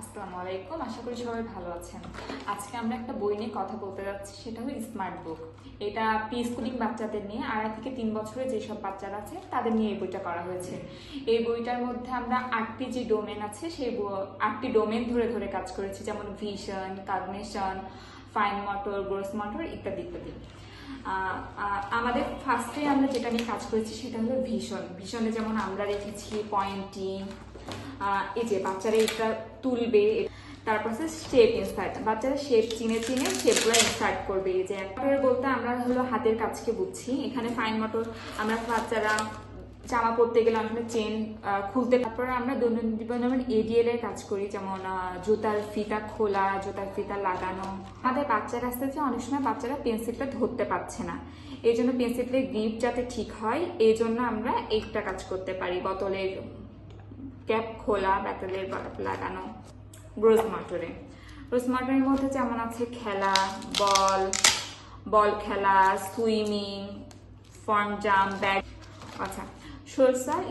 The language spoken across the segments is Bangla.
আসসালামু আলাইকুম, আশা করি সবাই ভালো আছেন। আজকে আমরা একটা বই নিয়ে কথা বলতে যাচ্ছি, সেটা হলো স্মার্ট বুক। এটা প্রি স্কুলিং বাচ্চাদের নিয়ে, 2.5 থেকে 3 বছরের যেসব বাচ্চারা আছে তাদের নিয়ে এই বইটা করা হয়েছে। এই বইটার মধ্যে আমরা 8টি যে ডোমেন আছে সেই 8টি ডোমেন ধরে ধরে কাজ করেছি, যেমন vision, cognition, fine motor, gross motor ইত্যাদি ইত্যাদি। আমাদের ফার্স্টে আমরা যেটা নিয়ে কাজ করেছি সেটা হলো ভিশনে যেমন আমরা রেখেছি পয়েন্টিং, এই যে বাচ্চারা এটা তুলবে, তারপর হচ্ছে শেপ ইনসার্ট, বাচ্চারা শেপ চিনে চিনে শেপগুলো ইনসার্ট করবে। এই যে বলতে আমরা হলো হাতের কাজকে বুঝছি। এখানে ফাইন মোটর, আমরা বাচ্চারা জামা পরতে গেলে অনেক চেন খুলতে, তারপরে আমরা দৈনন্দিন জীবনে যেমন এডিএল এর কাজ করি, যেমন জুতার ফিতা খোলা, জুতার ফিতা লাগানো। আমাদের বাচ্চারা আসতে যে অনেক সময় বাচ্চারা পেন্সিলটা ধরতে পারছে না, এই জন্য পেন্সিলের গ্রিপ যাতে ঠিক হয় এই জন্য আমরা একটা কাজ করতে পারি, বোতলের ক্যাপ খোলা, বোতলের লাগানো। গ্রোস মোটরের মধ্যে যেমন আছে খেলা, বল খেলা, সুইমিং, ফর্ম জাম্প, ব্যাগ। আচ্ছা, সোশ্যাল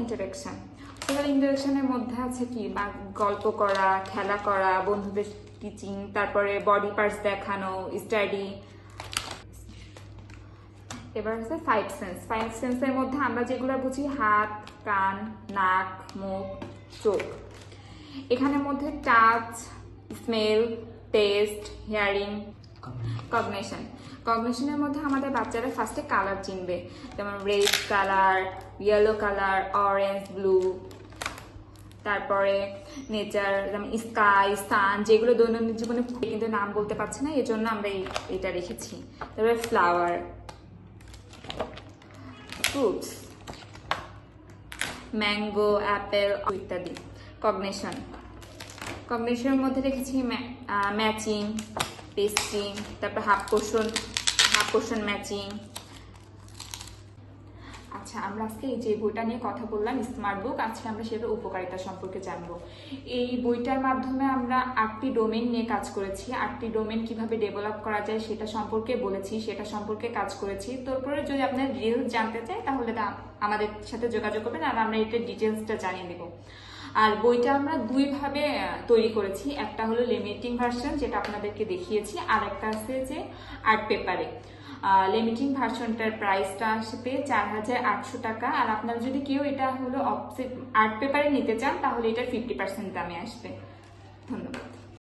ইন্টারাকশনের মধ্যে আছে কি, বা গল্প করা, খেলা করা, বন্ধুদের টিচিং, তারপরে বডি পার্টস দেখানো, স্টাডি। এবার হচ্ছে ফাইভ সেন্সের মধ্যে আমরা যেগুলো বুঝি হাত, কান, নাক, মুখ, চোখ। এখানের মধ্যে টাচ, স্মেল, টেস্ট, হিয়ারিং, কগনিশনের মধ্যে আমাদের বাচ্চারা ফার্স্টে কালার চিনবে, যেমন red colour, yellow colour, orange, blue. তারপরে নেচার, যেমন স্কাই, সান, যেগুলো দৈনন্দিন জীবনে কিন্তু নাম বলতে পারছি না, এই জন্য আমরা এটা রেখেছি। তারপরে ফ্লাওয়ার, ফ্রুটস, ম্যাঙ্গো, অ্যাপেল ইত্যাদি। কগনিশনের মধ্যে রেখেছি ম্যাচিং, টেস্টিং, তারপর হাফ পোর্শন ম্যাচিং। আচ্ছা, আমরা আজকে এই যে বইটা নিয়ে কথা বললাম স্মার্ট বুক, আজকে আমরা সেটার উপকারিতা সম্পর্কে জানবো। এই বইটার মাধ্যমে আমরা 8টি ডোমেন নিয়ে কাজ করেছি। 8টি ডোমেন কিভাবে ডেভেলপ করা যায় সেটা সম্পর্কে বলেছি, সেটা সম্পর্কে কাজ করেছি। তারপরে যদি আপনার ডিটেলস জানতে চাই তাহলে আমাদের সাথে যোগাযোগ করবেন, আর আমরা এটার ডিটেলসটা জানিয়ে দেবো। আর বইটা আমরা 2 ভাবে তৈরি করেছি, একটা হলো লিমিটিং ভার্সন যেটা আপনাদেরকে দেখিয়েছি, আর একটা আছে যে আর্ট পেপারে। লিমিটিং ভার্সনটার প্রাইসটা আসবে 4,800 টাকা, আর আপনারা যদি কেউ এটা হলো আর্ট পেপারে নিতে চান তাহলে এটার 50% দামে আসবে। ধন্যবাদ।